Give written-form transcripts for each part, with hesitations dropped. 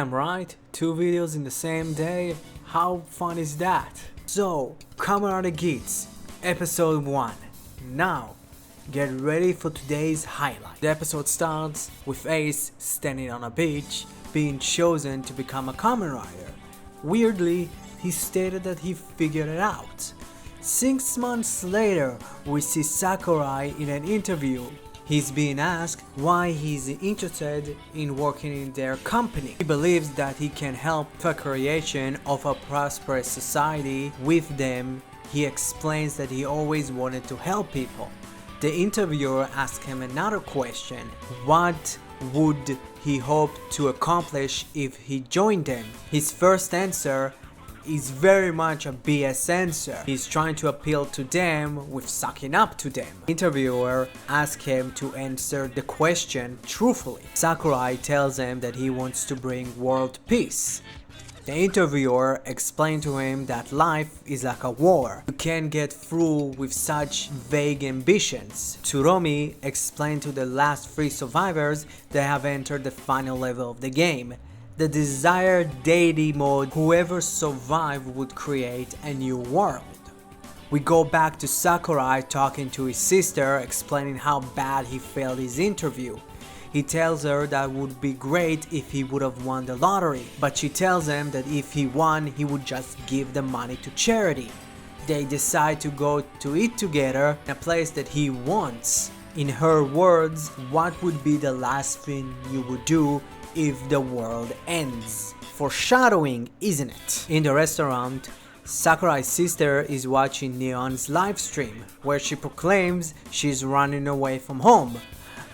Damn right, 2 videos in the same day, how fun is that? So, Kamen Geats, episode 1. Now, get ready for today's highlight. The episode starts with Ace standing on a beach, being chosen to become a Kamen Rider. Weirdly, he stated that he figured it out. 6 months later, we see Sakurai in an interview. He's being asked why he's interested in working in their company. He believes that he can help the creation of a prosperous society with them. He explains that he always wanted to help people. The interviewer asks him another question. What would he hope to accomplish if he joined them? His first answer is very much a BS answer. He's trying to appeal to them with sucking up to them. The interviewer asks him to answer the question truthfully. Sakurai tells him that he wants to bring world peace. The interviewer explained to him that life is like a war. You can't get through with such vague ambitions. Tsurumi explained to the last 3 survivors that have entered the final level of the game. The desired deity mode, whoever survived would create a new world. We go back to Sakurai talking to his sister, explaining how bad he failed his interview. He tells her that would be great if he would have won the lottery, but she tells him that if he won, he would just give the money to charity. They decide to go to eat together in a place that he wants. In her words, what would be the last thing you would do if the world ends? Foreshadowing, isn't it? In the restaurant, Sakurai's sister is watching Neon's livestream, where she proclaims she's running away from home,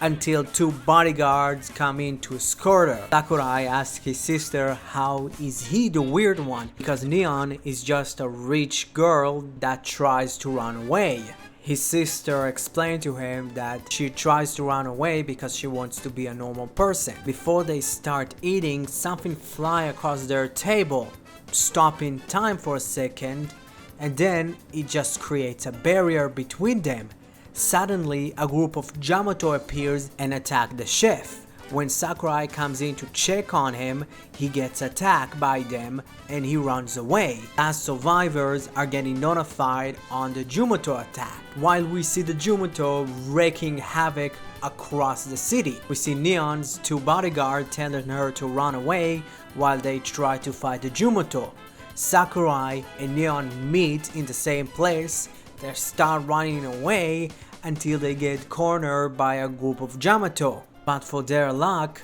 until 2 bodyguards come in to escort her. Sakurai asks his sister how is he the weird one, because Neon is just a rich girl that tries to run away. His sister explained to him that she tries to run away because she wants to be a normal person. Before they start eating, something flies across their table, stopping time for a second, and then it just creates a barrier between them. Suddenly, a group of Jamato appears and attacks the chef. When Sakurai comes in to check on him, he gets attacked by them and he runs away. Last survivors are getting notified on the Jamato attack, while we see the Jamato wreaking havoc across the city. We see Neon's 2 bodyguards telling her to run away while they try to fight the Jamato. Sakurai and Neon meet in the same place. They start running away until they get cornered by a group of Jamato. But for their luck,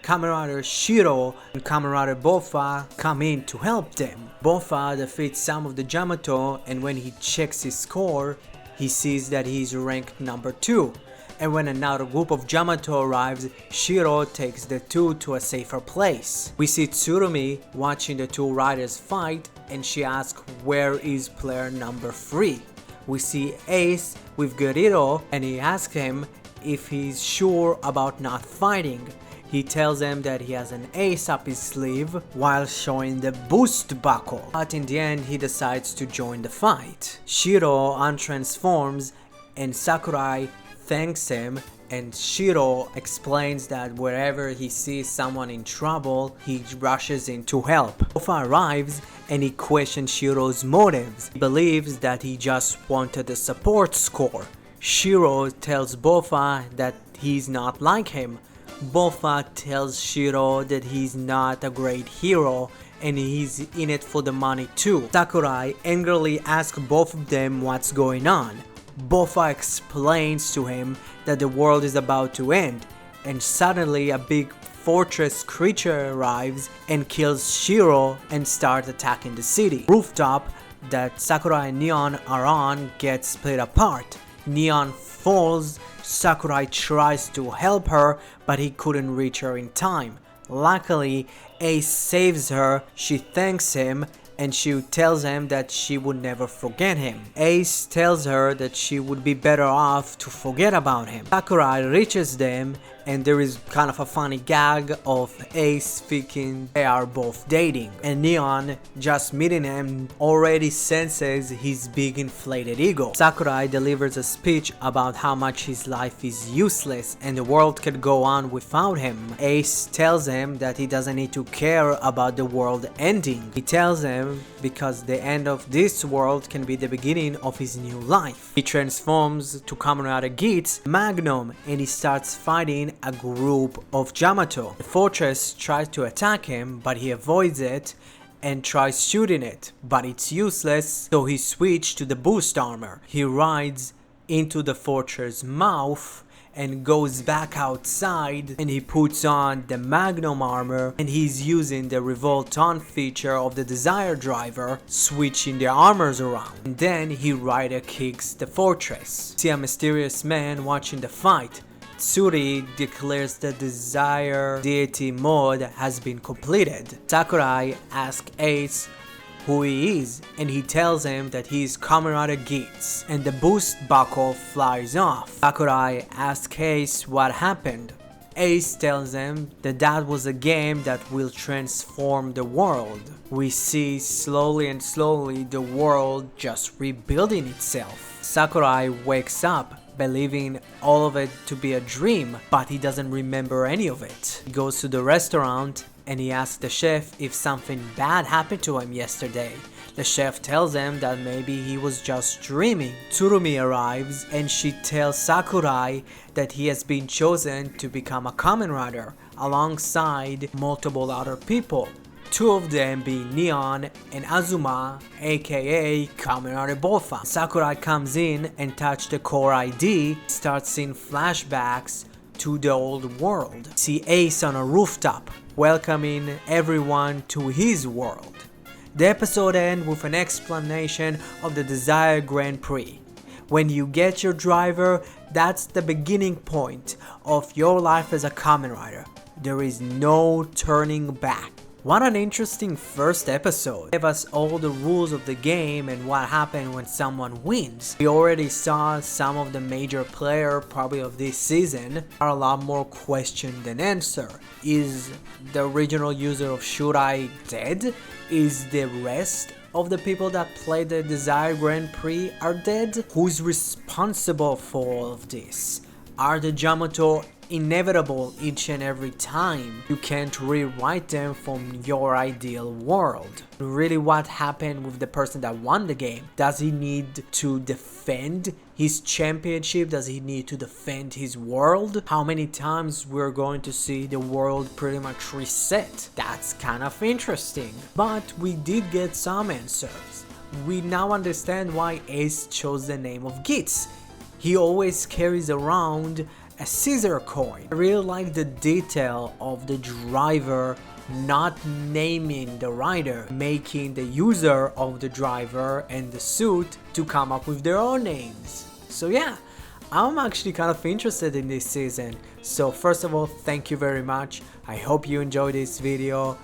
Kamen Rider Shiro and Kamen Rider Bofa come in to help them. Bofa defeats some of the Jamato, and when he checks his score, he sees that he's ranked number 2. And when another group of Jamato arrives, Shiro takes the 2 to a safer place. We see Tsurumi watching the 2 riders fight, and she asks where is player number 3. We see Ace with Geat, and he asks him if he's sure about not fighting. He tells him that he has an ace up his sleeve while showing the boost buckle. But in the end, he decides to join the fight. Shiro untransforms and Sakurai thanks him, and Shiro explains that wherever he sees someone in trouble, he rushes in to help. Bofa arrives and he questions Shiro's motives. He believes that he just wanted a support score. Shiro tells Bofa that he's not like him. Bofa tells Shiro that he's not a great hero and he's in it for the money too. Sakurai angrily asks both of them what's going on. Bofa explains to him that the world is about to end, and suddenly a big fortress creature arrives and kills Shiro and starts attacking the city. Rooftop that Sakurai and Neon are on gets split apart. Neon falls. Sakurai tries to help her, but he couldn't reach her in time. Luckily, Ace saves her. She thanks him and she tells him that she would never forget him. Ace tells her that she would be better off to forget about him. Sakurai reaches them and there is kind of a funny gag of Ace thinking they are both dating, and Neon, just meeting him, already senses his big inflated ego. Sakurai delivers a speech about how much his life is useless and the world can go on without him. Ace tells him that he doesn't need to care about the world ending. He tells him because the end of this world can be the beginning of his new life. He transforms to Kamen Rider Geat's Magnum and he starts fighting a group of Jamato. The fortress tries to attack him, but he avoids it and tries shooting it, but it's useless, so he switched to the boost armor. He rides into the fortress mouth and goes back outside, and he puts on the Magnum armor, and he's using the Revolt On feature of the Desire driver, switching their armors around. And then he rider kicks the fortress. See a mysterious man watching the fight. Tsuri declares the Desire deity mode has been completed. Sakurai asks Ace who he is, and he tells him that he is Kamen Rider Geat, and the boost buckle flies off. Sakurai asks Ace what happened. Ace tells him that that was a game that will transform the world. We see slowly and slowly the world just rebuilding itself. Sakurai wakes up believing all of it to be a dream, but he doesn't remember any of it. He goes to the restaurant and he asks the chef if something bad happened to him yesterday. The chef tells him that maybe he was just dreaming. Tsurumi arrives and she tells Sakurai that he has been chosen to become a Kamen Rider alongside multiple other people. Two of them being Neon and Azuma, aka Kamen Rider Bolfa. Sakurai comes in and touches the core ID, starts seeing flashbacks to the old world. See Ace on a rooftop, welcoming everyone to his world. The episode ends with an explanation of the Desire Grand Prix. When you get your driver, that's the beginning point of your life as a Kamen Rider. There is no turning back. What an interesting first episode. It gave us all the rules of the game and what happened when someone wins. We already saw some of the major players probably of this season are a lot more question than answer. Is the original user of Shurai dead? Is the rest of the people that played the Desire Grand Prix are dead? Who's responsible for all of this? Are the Jamato inevitable each and every time? You can't rewrite them from your ideal world. Really, what happened with the person that won the game? Does he need to defend his championship? Does he need to defend his world? How many times we're going to see the world pretty much reset? That's kind of interesting. But we did get some answers. We now understand why Ace chose the name of Geat. He always carries around a scissor coin. I really like the detail of the driver not naming the rider, making the user of the driver and the suit to come up with their own names. So yeah, I'm actually kind of interested in this season. So first of all, thank you very much. I hope you enjoyed this video.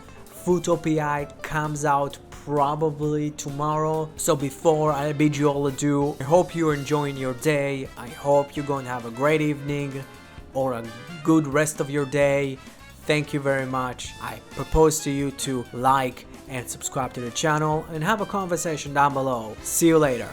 Futopia comes out probably tomorrow. So before I bid you all adieu, I hope you're enjoying your day. I hope you're going to have a great evening or a good rest of your day. Thank you very much. I propose to you to like and subscribe to the channel and have a conversation down below. See you later.